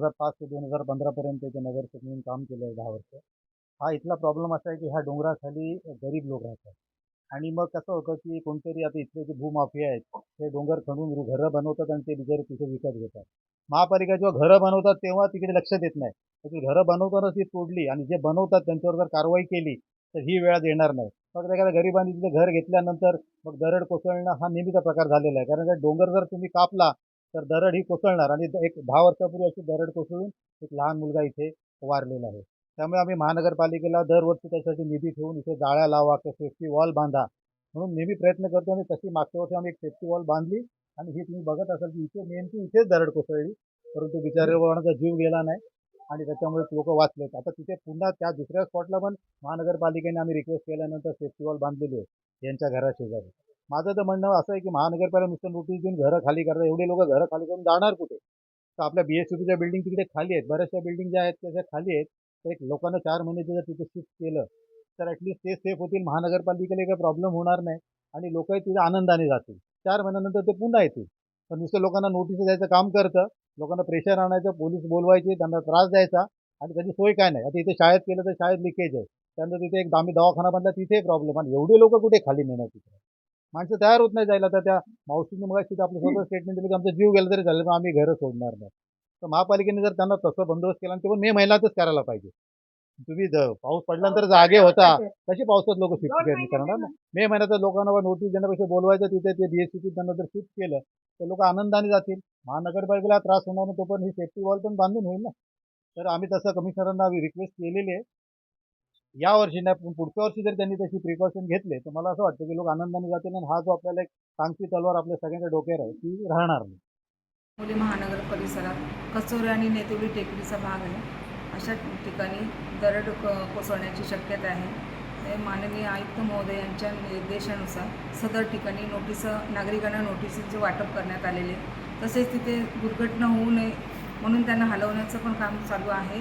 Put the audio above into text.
2005 ते 2015पर्यंत इथे नगरसेवक म्हणून काम केलं आहे 10 वर्ष. हा इथला प्रॉब्लेम असा आहे की ह्या डोंगराखाली गरीब लोक राहतात आणि मग कसं होतं की कोणतरी आता इथले जे भूमाफिया आहेत ते डोंगर खणून घरं बनवतात आणि ते बिचारे तिथे विकत घेतात. महापालिका जेव्हा घरं बनवतात तेव्हा तिकडे लक्ष देत नाही. ती घरं बनवतानाच ती तोडली आणि जे बनवतात त्यांच्यावर जर कारवाई केली तर ही वेळात येणार नाही. फक्त एखाद्या गरिबांनी तिथे घर घेतल्यानंतर मग दरड कोसळणं हा नेहमीचा प्रकार झालेला आहे. कारण डोंगर जर तुम्ही कापला तर दरड ही कोसळणार आणि एक 10 वर्षापूर्वी अशी दरड कोसळून एक लहान मुलगा इथे वारलेला आहे. त्यामुळे आम्ही महानगरपालिकेला दरवर्षी त्यासाठी निधी ठेवून इथे जाळ्या लावा किंवा सेफ्टी वॉल बांधा म्हणून नेहमी प्रयत्न करतो आणि तशी मागच्या वर्षी आम्ही एक सेफ्टी वॉल बांधली आणि ही तुम्ही बघत असाल की इथे नेमकी इथेच दरड कोसळली, परंतु बिचाऱ्याचा जीव गेला नाही आणि त्याच्यामुळे लोक वाचलेत. आता तिथे पुन्हा त्या दुसऱ्या स्पॉटला पण महानगरपालिकेने आम्ही रिक्वेस्ट केल्यानंतर सेफ्टी वॉल बांधलेली आहे यांच्या घराशेजारी. माझं तर म्हणणं असं आहे की महानगरपालिका नुसतं नोटीस देऊन घरं खाली करतात. एवढे लोक घरं खाली करून जाणार कुठे? तर आपल्या BSCBच्या बिल्डिंग तिकडे खाली आहेत, बऱ्याचशा बिल्डिंग ज्या आहेत त्याच्या खाली आहेत. तर एक लोकांना 4 महिने जर तिथे शिफ्ट केलं तर ॲटलिस्ट ते सेफ होतील, महानगरपालिकेला काही प्रॉब्लेम होणार नाही आणि लोकही तिथे आनंदाने जातील. 4 महिन्यानंतर ते पुन्हा येतील. पण नुसतं लोकांना नोटीस द्यायचं काम करतं, लोकांना प्रेशर आणायचं, पोलीस बोलवायचे, त्यांना त्रास द्यायचा आणि त्याची सोय काय नाही. आता इथे शाळेत केलं तर शाळेत लिकेज आहे, त्यानंतर तिथे एक आम्ही दवाखाना बांधला तिथे प्रॉब्लेम आणि एवढे लोक कुठे खाली नेणार तिथे. माणसं तयार होत नाही जायला. तर त्या मावशीने मग तिथे आपलं स्वतः स्टेटमेंट दिलं की आमचा जीव गेला तरी झालं पण आम्ही घरं सोडणार नाही. तर महापालिकेने जर त्यांना तसं बंदोबस्त केला आणि ते पण मे महिन्यातच करायला पाहिजे. तुम्ही पाऊस पडल्यानंतर जागे होता तशी पावसात लोक शिफ्ट करणार ना. मे महिन्यात लोकांना नोटीस देण्यापेक्षा बोलवायचं तिथे ते BSCB त्यांना जर शिफ्ट केलं तर लोक आनंदाने जातील. महानगरपालिकेला त्रास होणार नाही, तो पण ही सेफ्टी वॉल पण बांधून होईल ना. तर आम्ही तसं कमिशनरांना रिक्वेस्ट केलेली आहे. या वर्षी नाही पण पुढच्या वर्षी जर त्यांनी त्याची प्रिकॉशन घेतले तर मला असं वाटतं की लोक आनंदाने जातील आणि हा जो आपल्याला एक टांगती तलवार आपल्या सगळ्यांच्या डोक्यावर आहे ती राहणार नाही. हिंगोली महानगर परिसरात कचोरी आणि नेतेवडी टेकडीचा भाग आहे. अशा ठिकाणी दरड कोसळण्याची शक्यता आहे. माननीय आयुक्त महोदय यांच्या निर्देशानुसार सदर ठिकाणी नागरिकांना नोटिसीचे वाटप करण्यात आलेले, तसेच तिथे दुर्घटना होऊ नये म्हणून त्यांना हलवण्याचं पण काम चालू आहे.